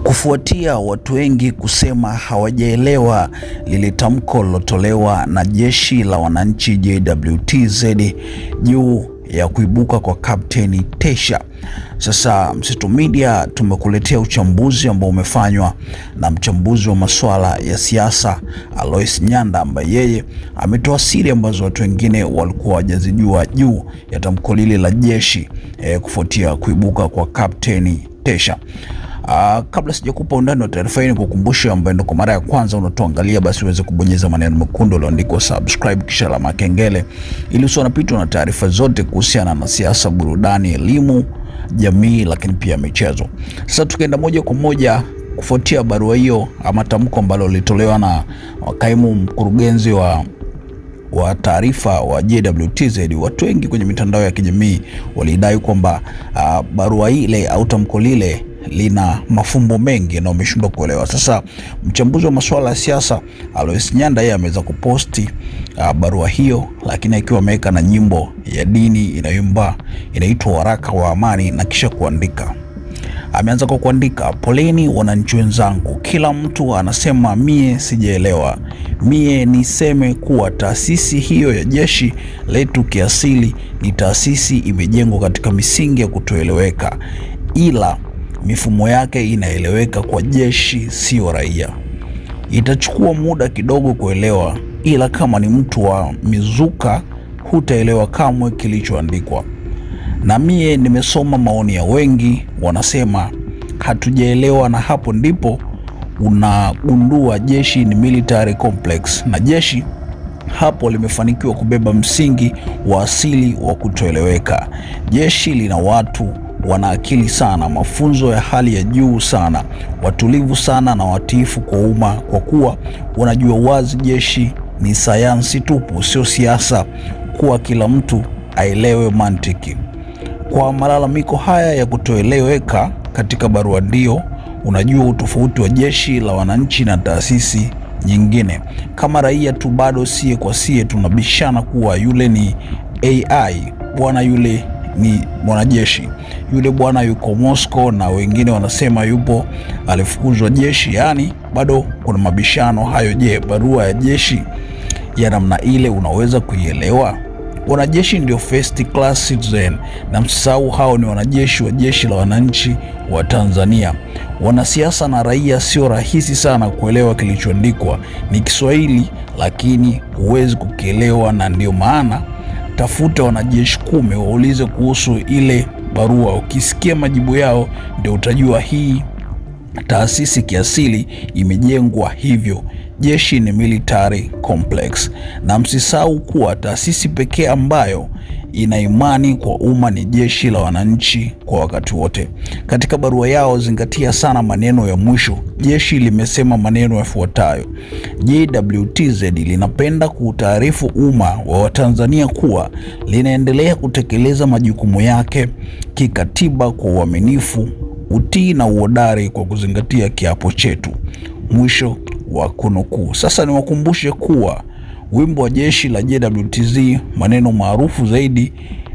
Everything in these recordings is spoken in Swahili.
Kufuatia watu wengi kusema hawajaelewa lile tamko lilotolewa na Jeshi la Wananchi JWTZ juu ya kuibuka kwa Kapteni Tesha. Sasa Mseto Media tumekuletea uchambuzi ambao umefanywa na mchambuzi wa masuala ya siasa Alois Nyanda, ambaye yeye ametoa siri ambazo watu wengine walikuwa hawajazijua juu ya tamko lile la jeshi kufuatia kuibuka kwa Kapteni Tesha. Kabla sijakupa undani wa taarifa hii, nikukumbusha ambaye ndo kwa mara ya kwanza unatuangalia, basi uweze kubonyeza maneno mekundu yaliyoandikwa subscribe kisha alama kengele ili usiwapitwe na taarifa zote kuhusiana na siasa, burudani, elimu, jamii, lakini pia michezo. Sasa tukaenda moja kwa moja kufuatia barua hiyo ama tamko ambalo lilitolewa na kaimu mkurugenzi wa taarifa wa JWTZ. Watu wengi kwenye mitandao ya kijamii walidai kwamba barua ile au tamko lile lina mafumbo mengi na umeshindwa kuelewa. Sasa mchambuzi wa masuala ya siasa Alois Nyanda yeye ameweza kuposti barua hiyo, lakini akiwa ameweka na nyimbo ya dini inaitwa Waraka wa Amani, na kisha kuandika. Ameanza kwa kuandika: poleni wananchi wenzangu, kila mtu anasema mie sijaelewa. Mie niseme kuwa taasisi hiyo ya jeshi letu kiasili ni taasisi imejengwa katika misingi ya kutoeleweka, ila mifumo yake inaeleweka kwa jeshi, sio raia. Itachukua muda kidogo kuelewa, ila kama ni mtu wa mizuka hutaelewa kamwe kilichoandikwa. Na mie nimesoma maoni ya wengi, wanasema hatujaelewa, na hapo ndipo unagundua jeshi ni military complex, na jeshi hapo limefanikiwa kubeba msingi wa asili wa kutoeleweka. Jeshi lina watu wana akili sana, mafunzo ya hali ya juu sana, watulivu sana na watiifu kwa umma, kwa kuwa wanajua wazi jeshi ni sayansi tupu, sio siasa, kuwa kila mtu aelewe mantiki. Kwa malalamiko haya ya kutoeleweka katika barua, ndio unajua utofauti wa Jeshi la Wananchi na taasisi nyingine. Kama raia tu bado sie kwa sie tunabishana kuwa yule ni AI bwana, yule ni mwanajeshi, yule bwana yuko Moscow, na wengine wanasema yupo alifukuzwa jeshi. Yani bado kuna mabishano hayo. Je, barua ya jeshi ya namna ile unaweza kuielewa? Wanajeshi ndio first class citizen, na msisahau hao ni wanajeshi wa Jeshi la Wananchi wa Tanzania. Wanasiasa na raia sio rahisi sana kuelewa kilichoandikwa. Ni Kiswahili lakini huwezi kukielewa, na ndio maana tafuta wanajeshi 10 waulize kuhusu ile barua. Ukisikia majibu yao ndio utajua hii taasisi kiasili imejengwa hivyo. Jeshi ni military complex, na msisahau kuwa taasisi pekee ambayo ina imani kwa umma ni Jeshi la Wananchi kwa wakati wote. Katika barua yao zingatia sana maneno ya mwisho. Jeshi limesema maneno yafuatayo: JWTZ linapenda kuutaarifu umma wa Watanzania kuwa linaendelea kutekeleza majukumu yake kikatiba kwa uaminifu, utii na uhodari kwa kuzingatia kiapo chetu. Mwisho wa kunukuu. Sasa niwakumbushe kuwa wimbo wa jeshi la JWTZ maneno maarufu zaidi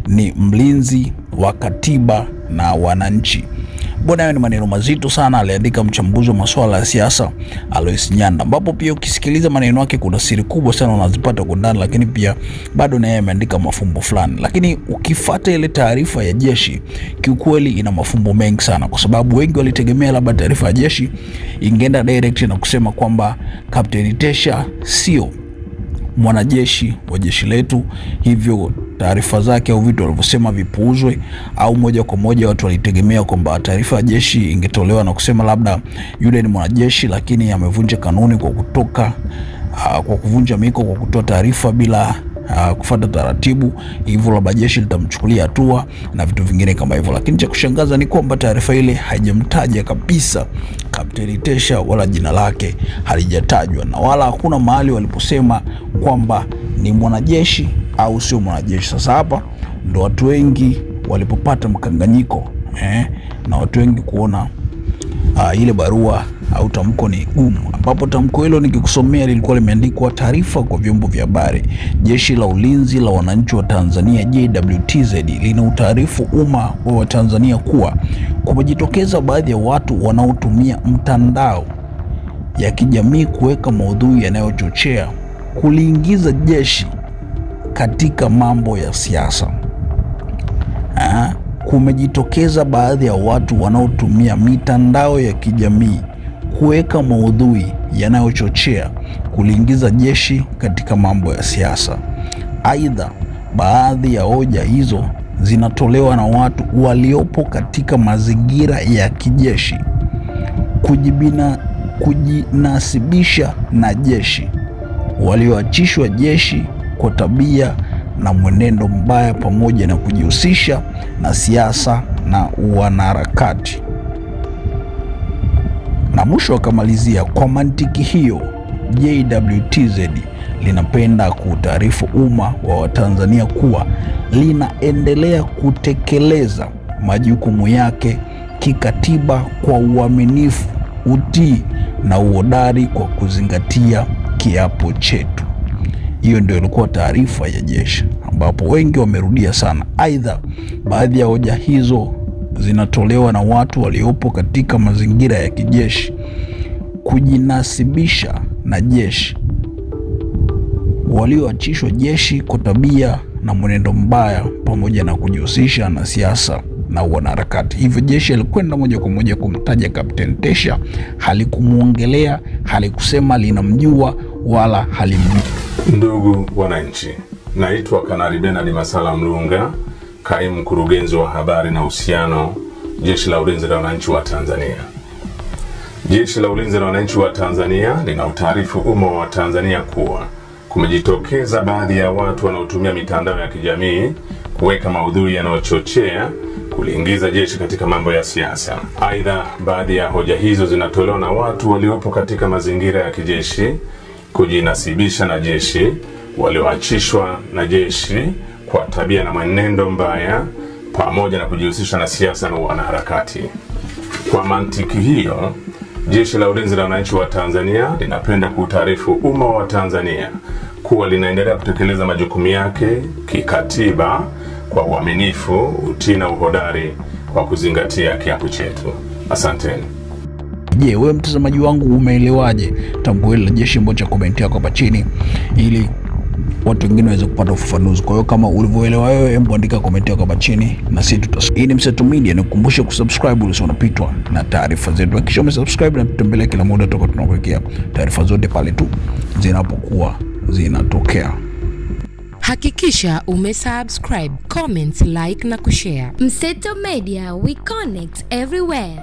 ni mlinzi wa katiba na wananchi. Bwana, hayo ni maneno mazito sana aliandika mchambuzi wa masuala ya siasa Alois Nyanda, ambapo pia ukisikiliza maneno yake kuna siri kubwa sana unazipata kwa ndani, lakini pia bado naye ameandika mafumbo fulani. Lakini ukifuata ile taarifa ya jeshi, kiukweli ina mafumbo mengi sana, kwa sababu wengi walitegemea labda taarifa ya jeshi ingeenda direct na kusema kwamba Kapteni Tesha sio mwanajeshi wa jeshi letu, hivyo taarifa zake au vitu walivyosema vipuuzwe, au moja kwa moja watu walitegemea kwamba taarifa ya jeshi ingetolewa na kusema labda yule ni mwanajeshi lakini amevunja kanuni kwa kuvunja miko kwa kutoa taarifa bila kufuata taratibu, hivyo labda jeshi litamchukulia hatua na vitu vingine kama hivyo. Lakini cha kushangaza ni kwamba taarifa ile haijamtaja kabisa Kapteni Tesha, wala jina lake halijatajwa, na wala hakuna mahali waliposema kwamba ni mwanajeshi au sio mwanajeshi. Sasa hapa ndo watu wengi walipopata mkanganyiko na watu wengi kuona ile barua au tamko ni gumu, ambapo tamko hilo nikikusomea lilikuwa limeandikwa: taarifa kwa vyombo vya habari. Jeshi la Ulinzi la Wananchi wa Tanzania JWTZ lina utaarifu umma wa Tanzania kuwa kumejitokeza baadhi ya watu wanaotumia mtandao ya kijamii kuweka maudhui yanayochochea kuliingiza jeshi katika mambo ya siasa. Kumejitokeza baadhi ya watu wanaotumia mitandao ya kijamii kuweka maudhui yanayochochea kuliingiza jeshi katika mambo ya siasa. Aidha, baadhi ya hoja hizo zinatolewa na watu waliopo katika mazingira ya kijeshi kujinasibisha na jeshi, walioachishwa jeshi kwa tabia na mwenendo mbaya, pamoja na kujihusisha na siasa na wanaharakati. Na mwisho akamalizia: kwa mantiki hiyo, JWTZ linapenda kuutaarifu umma wa Watanzania kuwa linaendelea kutekeleza majukumu yake kikatiba kwa uaminifu, utii na uhodari kwa kuzingatia kiapo chetu. Hiyo ndio ilikuwa taarifa ya jeshi, ambapo wengi wamerudia sana. Aidha, baadhi ya hoja hizo zinatolewa na watu waliopo katika mazingira ya kijeshi kujinasibisha na jeshi, walioachishwa jeshi kwa tabia na mwenendo mbaya, pamoja na kujihusisha na siasa na wanaharakati. Hivyo jeshi alikwenda moja kwa moja kumtaja Kapteni Tesha, halikumuongelea, halikusema linamjua wala halimjui. Ndugu wananchi, naitwa Kanali Bernard Masala Mlunga, kaimu mkurugenzi wa habari na uhusiano, Jeshi la Ulinzi la Wananchi wa Tanzania. Jeshi la Ulinzi la Wananchi wa Tanzania lina utaarifu umma wa Tanzania kuwa kumejitokeza baadhi ya watu wanaotumia mitandao ya kijamii kuweka maudhui yanayochochea kuliingiza jeshi katika mambo ya siasa. Aidha, baadhi ya hoja hizo zinatolewa na watu waliopo katika mazingira ya kijeshi kujinasibisha na jeshi, walioachishwa na jeshi kwa tabia na mwenendo mbaya, pamoja na kujihusisha na siasa na wanaharakati. Kwa mantiki hiyo, Jeshi la Ulinzi la Wananchi wa Tanzania linapenda kuutaarifu umma wa Tanzania kuwa linaendelea kutekeleza majukumu yake kikatiba kwa uaminifu, utii na uhodari kwa kuzingatia kiapo chetu. Asanteni. Je, wewe mtazamaji wangu umeelewaje tamko hili la jeshi? Mbocha comment yako hapa chini ili watu wengine waweze kupata ufafanuzi. Kwa hiyo kama ulivyoelewa wewe, hebu andika comment yako hapa chini na sisi tutasoma. Hii ni Mseto Media, nikukumbusha kusubscribe ili usionapitwa na taarifa zetu. Hakikisha umesubscribe na tutembelea kila muda tunakuwekea taarifa zote pale tu zinapokuwa zinatokea. Hakikisha umesubscribe, comment, like na kushare. Mseto Media, we connect everywhere.